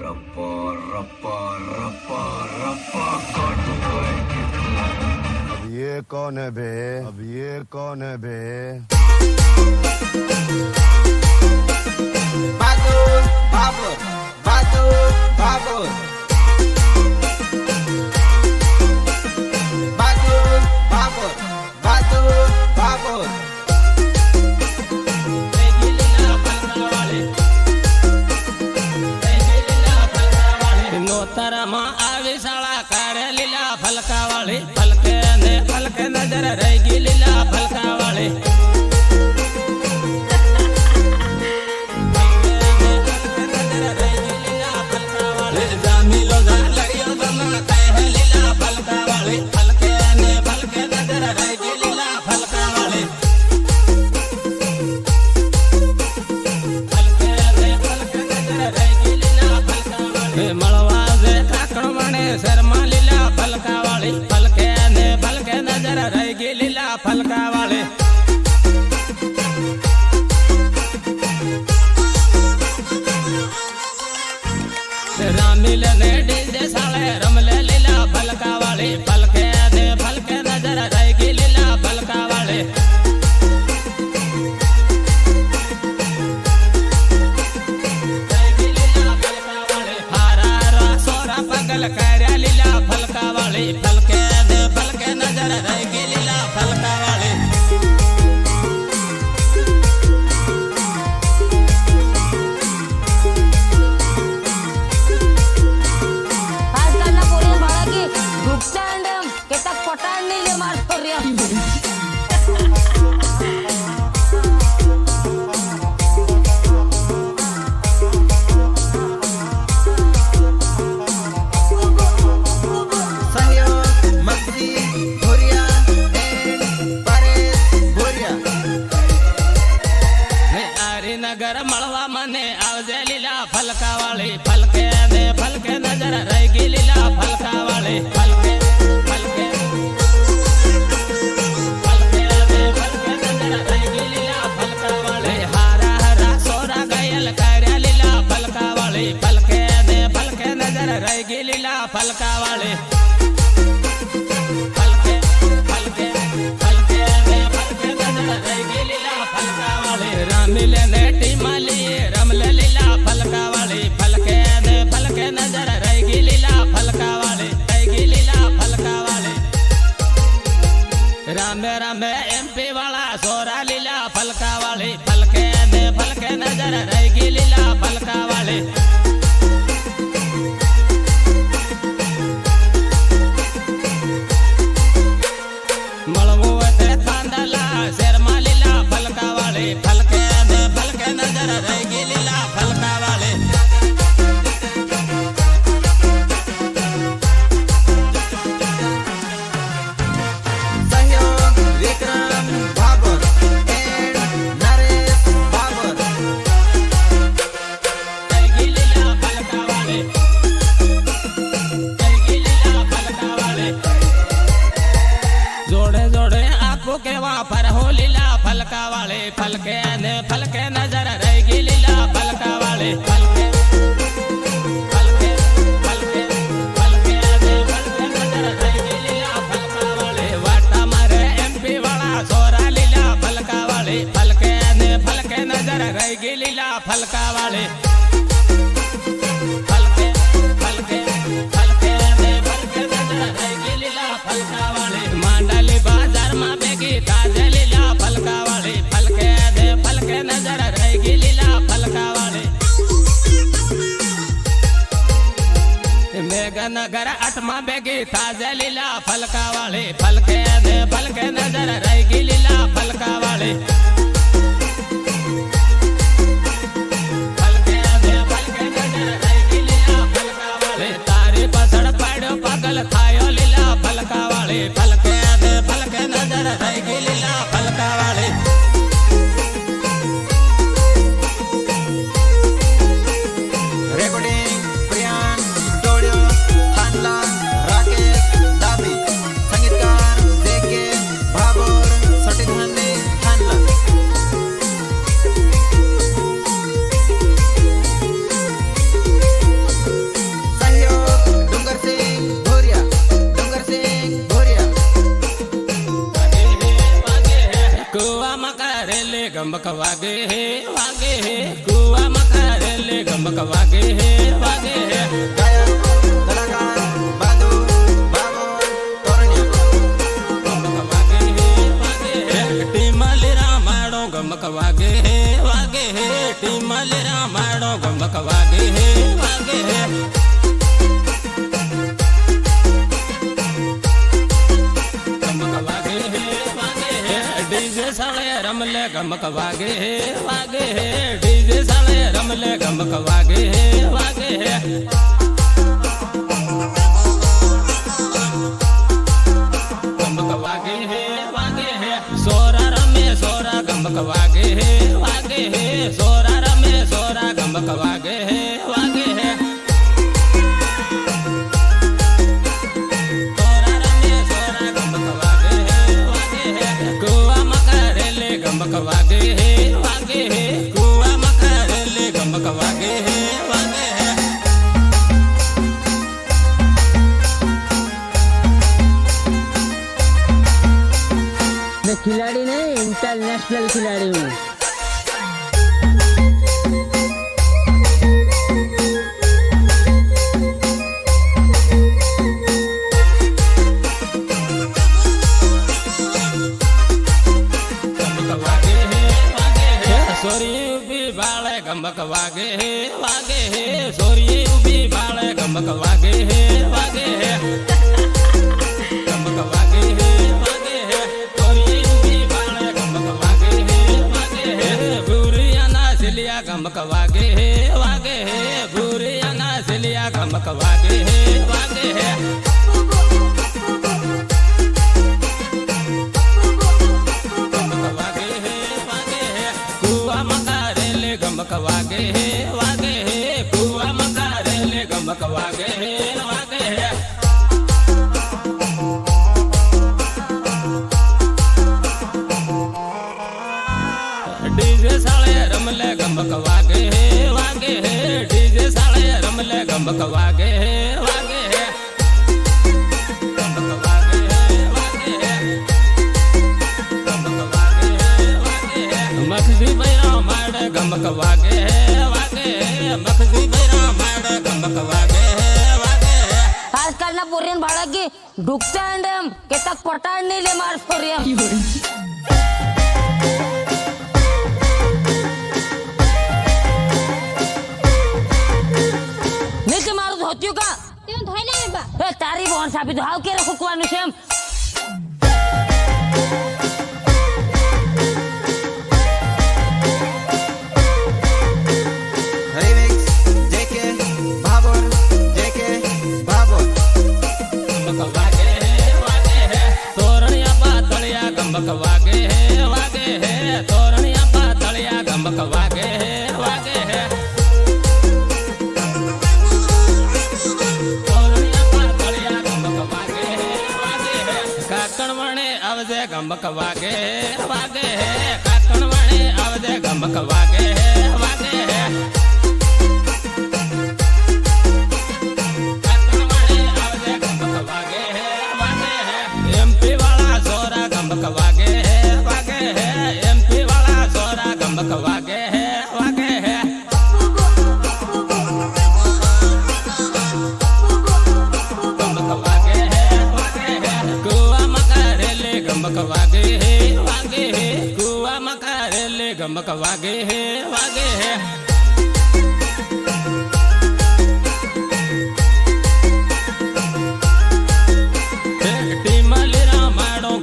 रप्पा रप्पा रप्पा रप्पा काटूंगा इनकी भला। अब ये कौन है बे? अब ये कौन है बे? Bagus, bagus, bagus, bagus. Bagus, bagus, bagus, bagus. નોતરમાં આવી શાળા કાઢે લીલા ફલકા વાળી ફલકે નજર રહી ગઈ લીલા ફલકા વાળી જામીલો લડિયો બના કહે લીલા ફલકા વાળી ફલકે નજર રહી ગઈ લીલા ફલકા વાળી મળવા દે કાકણ મને શર્મા લીલા ફલકા વાળી ફલકે નજર રહી ગઈ લીલા ફલકા વાળી રામીલ ને ડીજે સાળે રમલે લીલા ફલકા વાળી ફલકે નજર રહી ગઈ લીલા ફલકા વાળી પગલ કર્યા લીલા ફલકા વાળી ફલકે નજર રહી ગઈ લીલા ફલકા વાળી આજકાલના પોરીઓ ભાડા કે ગુપચાંડ કે તક પટાણ નહીં લે માર ફર્યા નગર મળવા મને આવજે લીલા ફલકા વાળી ફલકે નજર રહી ગઈ લીલા ફલકા વાળી ફલકે નજર રહી ગઈ લીલા ફલકા વાળી હારા સોરા ગયેલ કર્યા લીલા ફલકા વાળી ફલકે નજર રહી ગઈ લીલા ફલકા વાળી રામીલે ને ટીમાલી રમલે લીલા ફલકા વાળી ફલકે નજર રહી ગઈ લીલા ફલકા વાળી રામે એમપી વાળા સોરા લીલા ફલકા વાળી ફલકે નજર રહી ગઈ લીલા ફલકા વાળી મળવું તે થાંદલા શેરમાં લીલા ફલકા વાળી ફલકે નજર રહી ગઈ લીલા ફલકા વાળી સહયોગ વિક્રમ ભાગોર એન્ડ નરેશ ભાગોર. રહી ગઈ લીલા ફલકા વાળી જોડે જોડે આપો કેવા ફરહો લીલા ફલકા વાળી ફલકે નજર રહી ગઈ લીલા ફલકા વાળી ફલકે નજર રહી ગઈ લીલા ફલકા વાળી વાટા મારે એમપી વાળા સોરા લીલા ફલકા વાળી ફલકે નજર રહી ગઈ લીલા ફલકા વાળી માંડલી બાજારમાં ભેગી તાજે લીલા ફલકા વાળી ફલકે નજર રહી ગઈ લીલા ફલકા વાળી મેઘનગર 8માં ભેગી તાજે લીલા ફલકા વાળી ફલકે નજર રહી ગઈ લીલા ફલકા વાળી તારી પાછળ પાડ્યો પાગલ થાયો લીલા ફલકા વાળી ફલકે નજર રહી ગઈ લીલા ફલકા વાળી રેકોર્ડિંગ પ્રિયાન સ્ટુડિયો થાંડલા રાકેશ ડાબી સંગીતકાર જેકે ભાગોર. गमक वागे है वागे है कुआ मकारेले गमक वागे है वागे है गायक कलाकार बादू बाबर तोरण्या गमक वागे है वागे है टीमलेरा माडो गमक वागे है वागे है टीमलेरा माडो गमक वागे है वागे है डीजे साले रमले गमक वागे है वागे है डीजे साले रमले गमक वागे है वागे है गमक वागे है वागे है सोरा रमे सोरा गमक वागे है वागे है सोरा रमे सोरा गमक वागे है वागे है गमक वागे है वागे है कुआ मकारेले गमक वागे है वागे है मैं खिलाड़ी नहीं इंटरनेशनल खिलाड़ी हूँ। सोरी उबी बाले गमक वागे है वागे है सोरी उबी बाले गमक वागे है वागे है गमक वागे है वागे है सोरी उबी बाले गमक वागे है वागे है बुरिया ना सिलिया गमक वागे है वागे है बुरिया ना सिलिया गमक वागे है वागे है गमक वागे है वागे है कुआ मकारेले गमक वागे है वागे है डीजे साले रमले गमक वागे है वागे है डीजे साले रमले गमक वागे है वागे है गमक वागे है वागे है गमक वागे है वागे है मखदी बैरा माड़े गमक वागे है वागे है मखदी बैरा माड़े गमक वागे है वागे है आजकाल ना पोरियन भाड़ा की ढुकता अंडम के तक पटाड़ नहीं ले मार पोरियन नीचे मारो धोतियो का तेरे धोई ले बा ए तारी बहन साबित हाउ के रखो कुआनु सेम रिमिक्स जेके बाबर जेके बाबर गमक वागे है वागे है तोरणिया पातलिया गमक वागे है वागे है तोरणिया पातलिया गमक वागे है वागे है तोरणिया पातलिया गमक वागे है वागे है काकण वणे आवजे गमक वागे है वागे है काकण वणे आवजे गमक वागे है वागे है एमपी वाला सोरा गमक वागे है वागे है एमपी वाला सोरा गमक वागे है वागे है गमक वागे है वागे है कुआ मकारेले गमक वागे है वागे है कुआ मकारेले गमक वागे है वागे है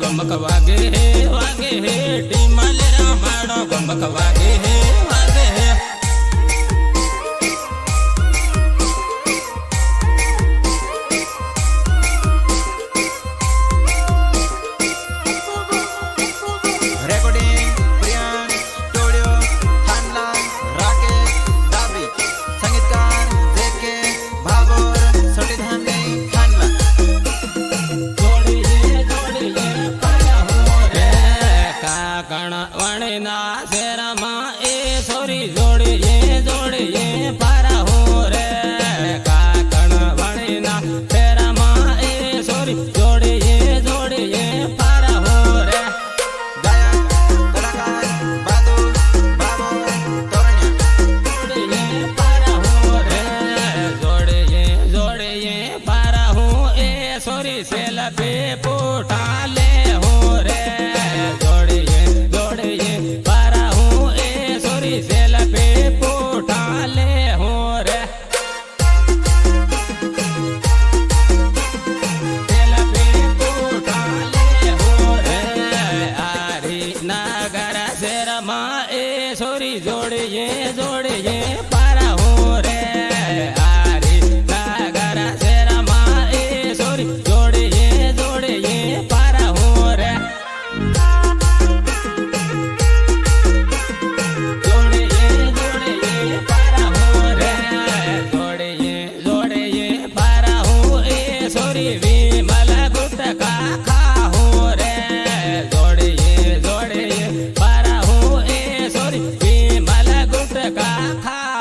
गमक वागे है वागे है टीमलेरा माडो गमक वागे है वागे है रेकॉर्डिंग प्रियांक स्टुडिओ थानला राकेश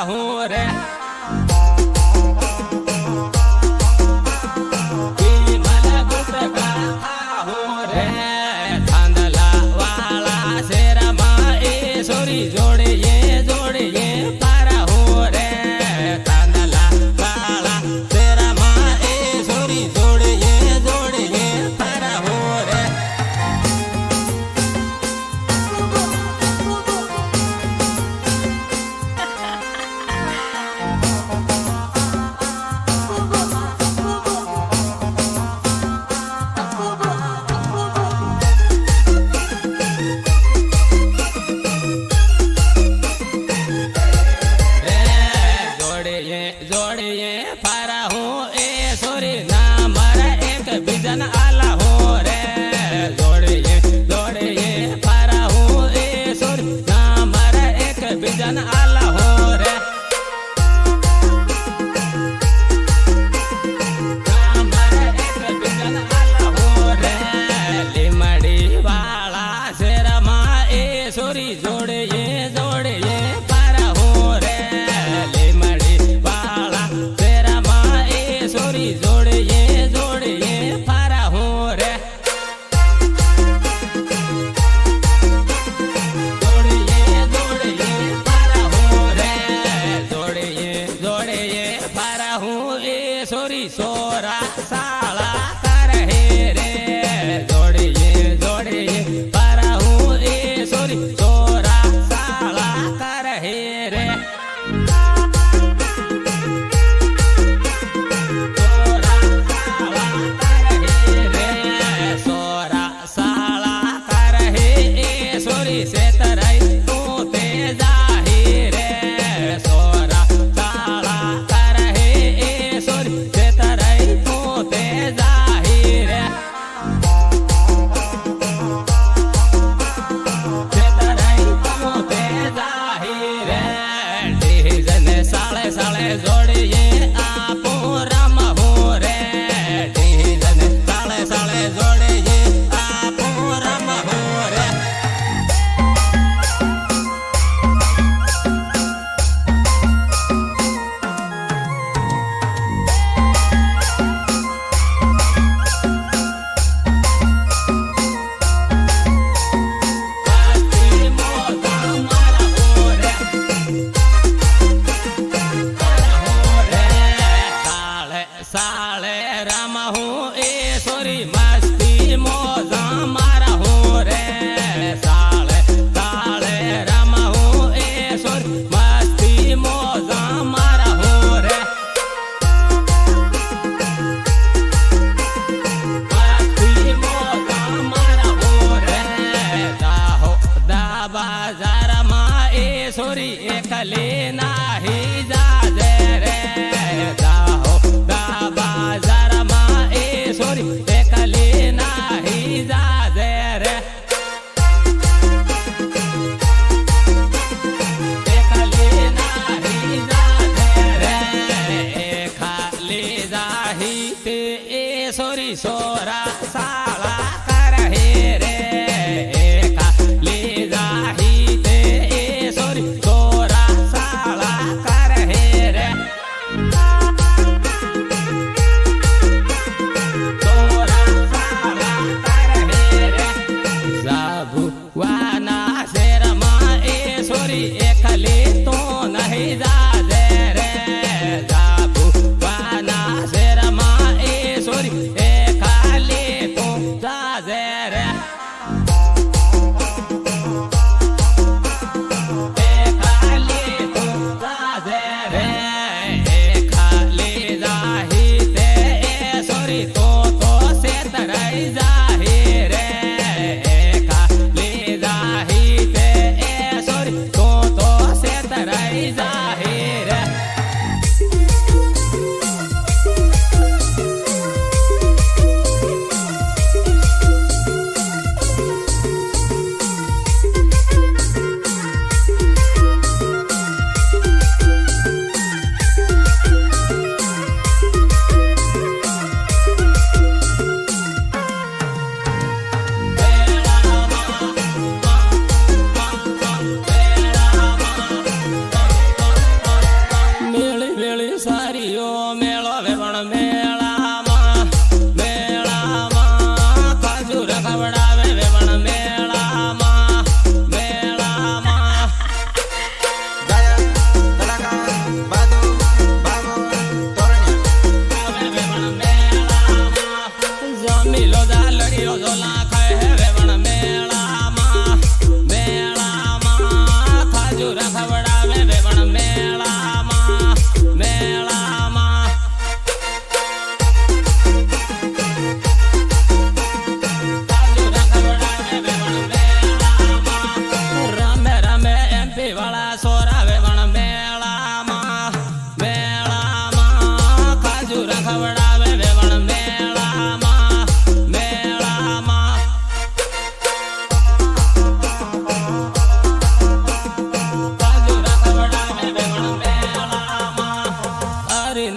હું રે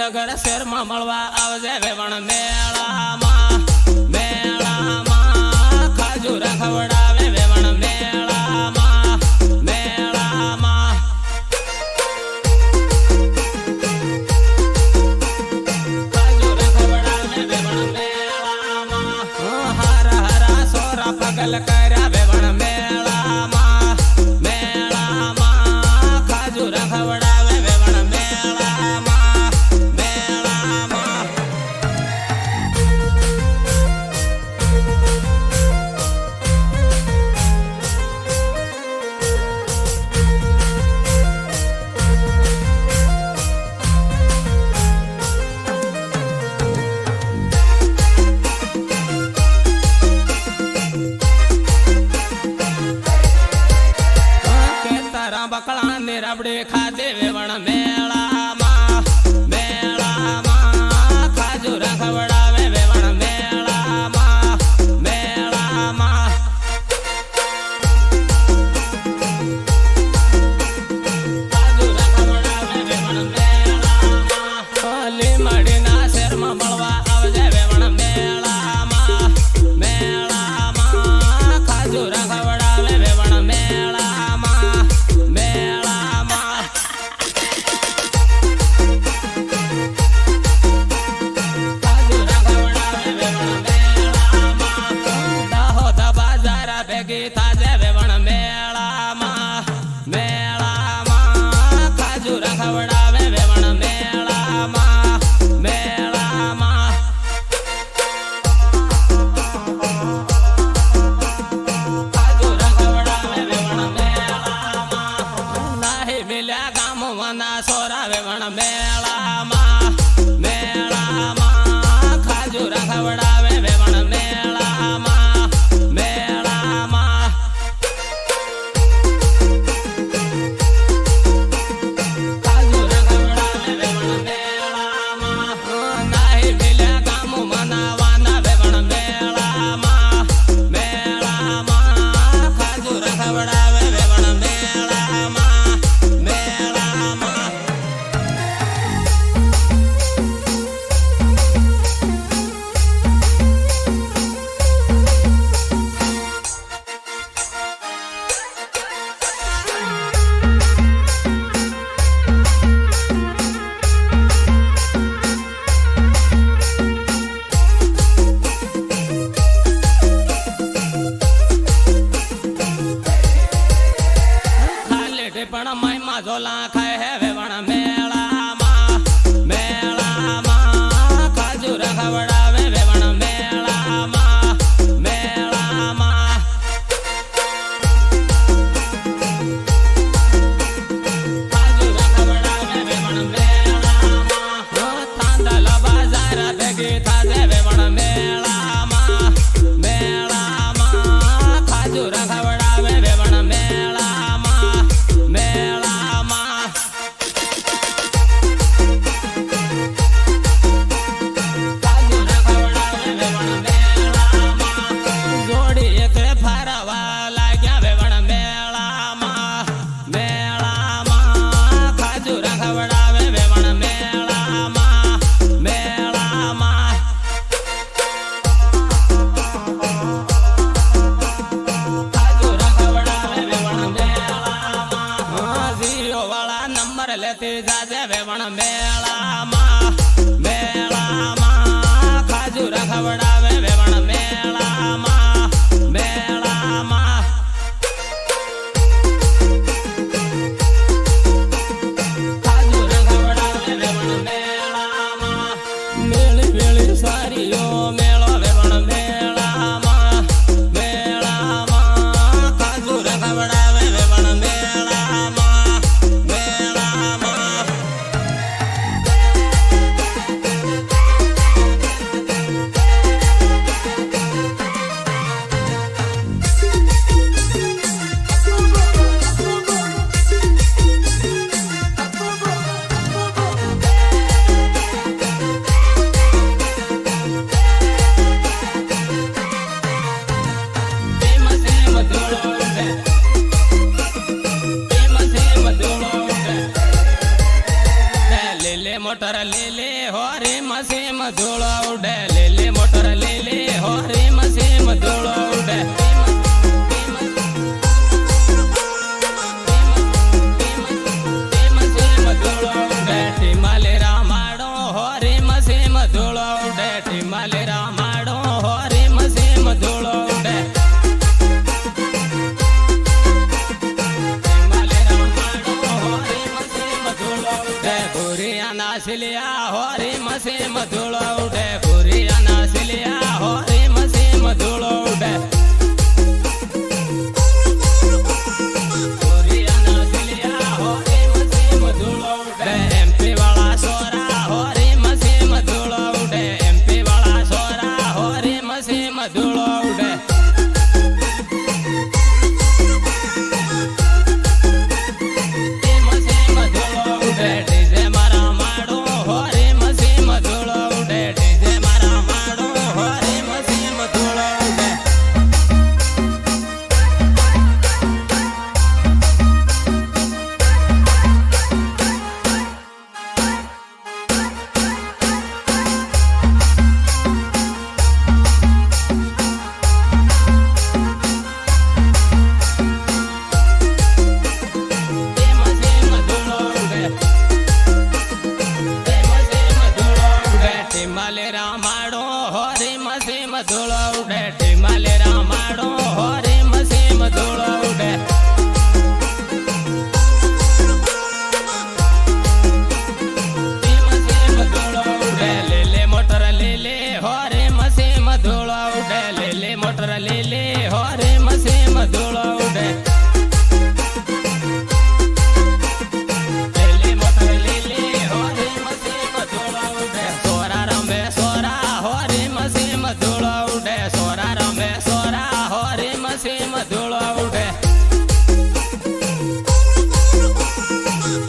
નગર શહેરમાં મળવા આવજે વેવણ મેળામાં મેળામાં ખાજુરા ખવડાવે વેવણ મેળામાં મેળામાં ખાજુરા ખવડાવે વેવણ મેળામાં હારા હારા સોરા પગલ કર્યા વેવણ મેળામાં મેળામાં ખાજુરા ખવડાવે વેવણ મેળામાં મેળામાં બકળા ને રબડે ખાધે વેવણ મેળામાં મેળામાં ખાજુરા ખવડાવે વેવણ મેળામાં મેળામાં ખાજુરા ખવડાવે વેવણ મેળામાં લીમડીના શહેરમાં મળવા આવજે વેવણ મેળામાં મેળામાં ખાજુરા ખવડાવે વેવણ મેળામાં મેળામાં ખાજુરા ખવડાવે વેવણ મેળામાં દાહોદ બાજાર ભેગી થાજે વેવણ મેળામાં મેળામાં ખાજુરા ખવડાવે વેવણ મેળામાં મેળામાં ખાજુરા ખવડાવે વેવણ મેળામાં નાહી મિલ્યા ગામવાના સોરા વેવણ મેળામાં મેળામાં ખાજુરા ખવડાવે વેવણ મેળામાં મેળામાં ખાજુરા ખવડાવે વેવણ મેળામાં નાહી મિલ્યા ગામવાના વાના વેવણ મેળામાં મેળામાં ખાજુરા ખવડાવે વેવણ મેળામાં મેળામાં ખાલી ટીપણ માયમાં ઝોલા ખાય હે વેવણ મેળામાં મેળામાં ખાજુરા ખવડાવે વેવણ મેળામાં મેળામાં ખાજુરા ખવડાવે વેવણ મેળામાં થાંદલ બાજાર ભેગી થાજે વેવણ મેળામાં મેળામાં ખાજુરા ખવડાવે વેવણ મેળામાં મેળામાં ખાજુરા ખવડાવે વેવણ મેળામાં જોડી એક ફરવા લાગ્યા વેવણ મેળામાં મેળામાં ખાજુરા ખવડાવે વેવણ મેળામાં મેળામાં ખાજુરા ખવડાવે વેવણ મેળામાં ઝીરો વાળા નંબર લેતી જાજે વેવણ મેળામાં મેળામાં ખાજુરા ખવડાવે વેવણ મેળામાં મેળામાં ખાજુરા ખવડાવે વેવણ મેળામાં મેળી વેળી સારીઓ મેળો વેવણ મેળામાં મેળામાં ખાજુરા ખવડાવે વેવણ મેળામાં મેળામાં मोटर ले हो रे मसे मधुलो उड़े ले मोटर ले हो रे मसे मधुलो उड़े टिमाले रामाड़ो हो रे मसे मधुलो उड़े टिमाले रामाड़ो हो रे मसे मधुलो उड़े टिमाले रामाड़ो हो रे मसे मधुलो उड़े बुरिया नासिलिया हो रे मसे मधुलो उड़े बुरिया नासिलिया हो रे मसे मधुलो उड़े बुरिया नासिलिया हो रे मसे मधुलो उड़े एमपी वाला सोरा हो रे मसे मधुलो उड़े एमपी वाला सोरा हो रे मसे मधुलो उड़े मसे मधुलो उड़े डीजे मारा माड़ो हो रे मसे मधुलो उड़े डीजे मारा माड़ो हो रे मसे मधुलो उड़े मसे मधुलो उड़े मसे मधुलो उड़े टिमाले रामाड़ो हो रे मसे मधुलो उड़े टिमाले रामाड़ो हो रे मसे मधुलो उड़े मसे मधुलो उड़े ले मोटर ले हो रे मसे मधुलो उड़े ले मोटर ले हो रे मसे मधुलो उड़े ले मोटर ले हो रे मसे मधुलो उड़े सोरा रंबे सोरा हो रे मसे मधुलो उड़े सोरा रंबे सोरा हो रे मसे मधुलो उड़े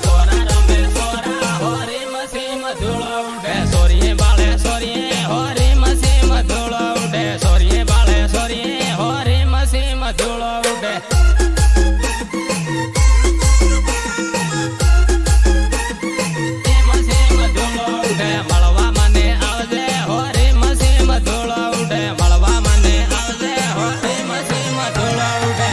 सोरा रंबे सोरा हो रे मसे मधुलो उड़े सोरिये बाले सोरिये हो रे मसे मधुलो उड़े सोरिये बाले सोरिये हो रे मसे मधुलो उड़े मसे मधुलो उड़े मळवा मने आवजे हो रे मसे मधुलो उड़े मळवा मने आवजे हो रे मसे मधुलो उड़े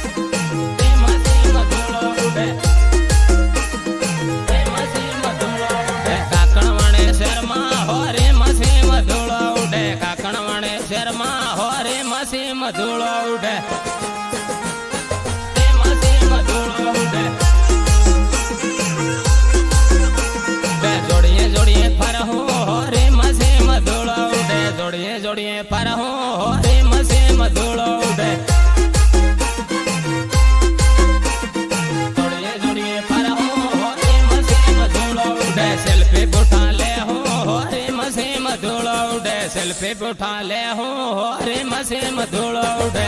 मसे मधुलो उड़े मसे मधुलो उड़े काकणवणे शर्मा हो रे मसे मधुलो उड़े काकणवणे शर्मा हो रे मसे मधुलो उड़े मसे मधुलो उड़े जोड़िए जोड़िए फरहू हो रे मसे मधुलो उड़े जोड़िए जोड़िए फरहू हो रे मसे मधुलो उड़े जोड़िए जोड़िए फरहू हो रे मसे मधुलो उड़े सेल्फी उठा ले हो रे मसे मधुलो उड़े सेल्फी उठा ले हो रे मसे मधुलो उड़े